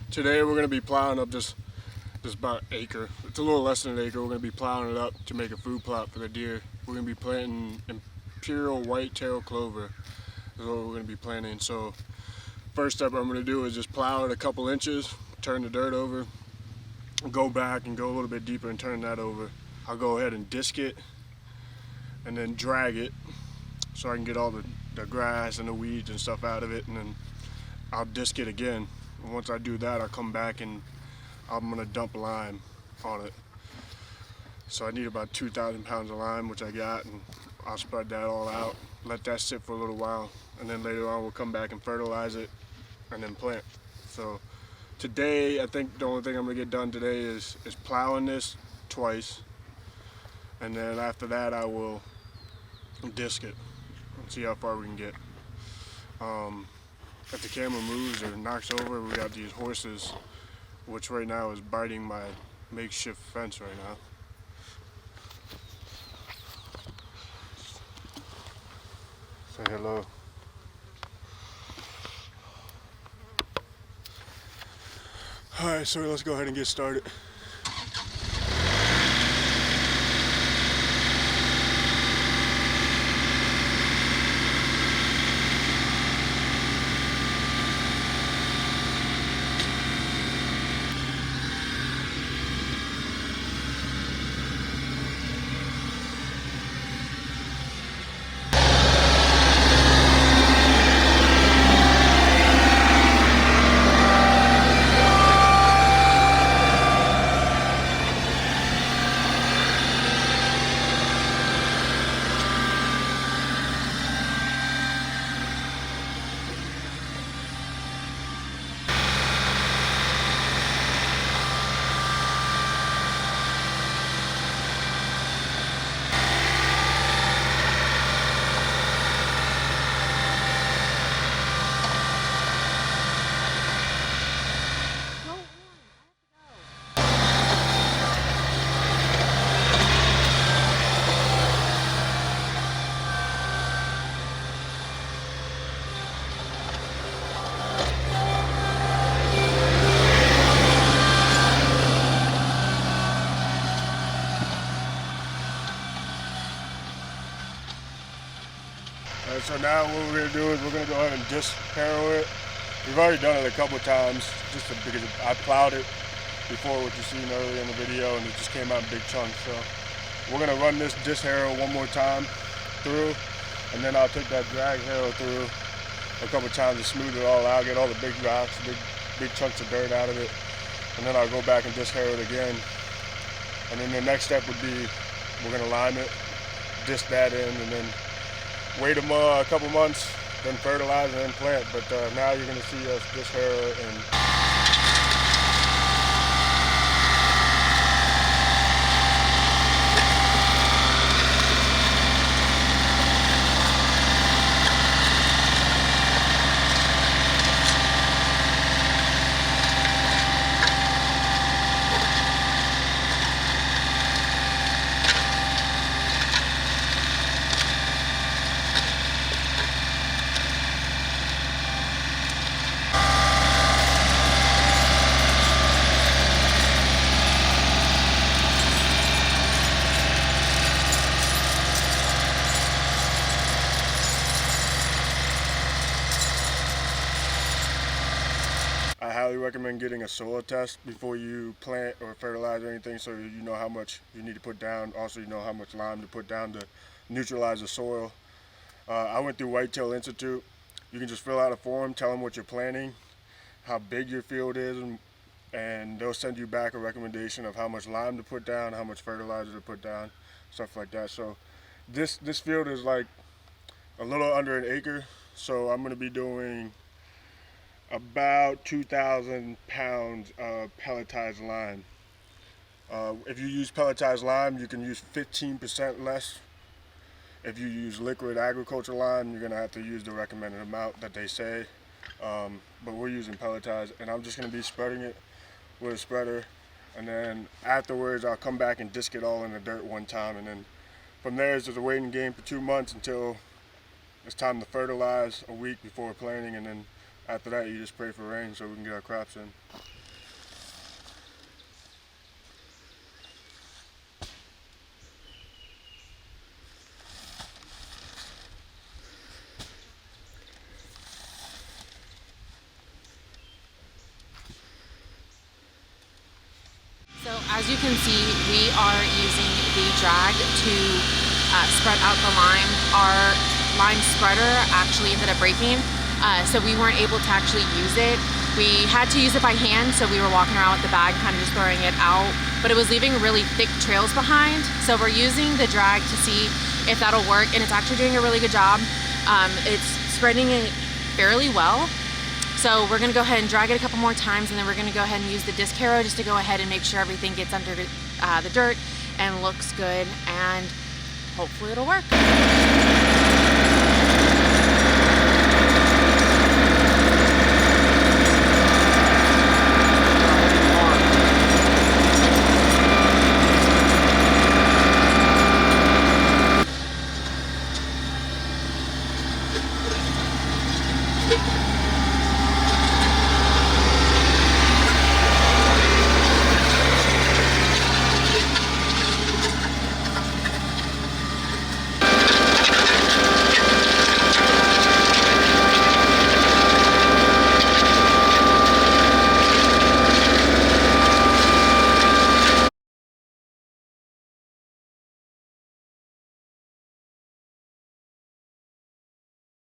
Today we're going to be plowing up this about an acre. It's a little less than an acre. We're going to be plowing it up to make a food plot for the deer. We're going to be planting imperial white-tailed clover is what we're going to be planting. So first step I'm going to do is just plow it a couple inches, turn the dirt over, go back and go a little bit deeper and turn that over. I'll go ahead and disc it and then drag it so I can get all the grass and the weeds and stuff out of it, and then I'll disc it again. And once I do that, I'll come back and I'm gonna dump lime on it. So I need about 2,000 pounds of lime, which I got, and I'll spread that all out, let that sit for a little while, and then later on we'll come back and fertilize it and then plant. So today, I think the only thing I'm gonna get done today is plowing this twice, and then after that I will disc it and see how far we can get. If the camera moves or knocks over, we got these horses, which right now is biting my makeshift fence right now. Say hello. Alright, so let's go ahead and get started. Alright, so now what we're going to do is we're going to go ahead and disc harrow it. We've already done it a couple times because I plowed it before, what you seen earlier in the video, and it just came out in big chunks. So we're going to run this disc harrow one more time through, and then I'll take that drag harrow through a couple times to smooth it all out, get all the big rocks, big chunks of dirt out of it, and then I'll go back and disc harrow it again. And then the next step would be we're going to lime it, disc that in, and then wait a couple months, then fertilize and then plant. But now you're going to see us disc harrow and I highly recommend getting a soil test before you plant or fertilize or anything, so you know how much you need to put down. Also, you know how much lime to put down to neutralize the soil. I went through Whitetail Institute. You can just fill out a form, tell them what you're planting, how big your field is, and they'll send you back a recommendation of how much lime to put down, how much fertilizer to put down, stuff like that. So this field is like a little under an acre, so I'm going to be doing about 2,000 pounds of pelletized lime. If you use pelletized lime, you can use 15% less. If you use liquid agriculture lime, you're going to have to use the recommended amount that they say. But we're using pelletized, and I'm just going to be spreading it with a spreader, and then afterwards I'll come back and disc it all in the dirt one time, and then from there it's just a waiting game for 2 months until it's time to fertilize a week before planting, and then after that you just pray for rain so we can get our crops in. As you can see, we are using the drag to spread out the lime. Our lime spreader actually ended up breaking, so we weren't able to actually use it. We had to use it by hand, so we were walking around with the bag kind of just throwing it out, but it was leaving really thick trails behind. So we're using the drag to see if that'll work, and it's actually doing a really good job. It's spreading it fairly well. So we're gonna go ahead and drag it a couple more times, and then we're gonna go ahead and use the disc harrow just to go ahead and make sure everything gets under the dirt and looks good, and hopefully it'll work.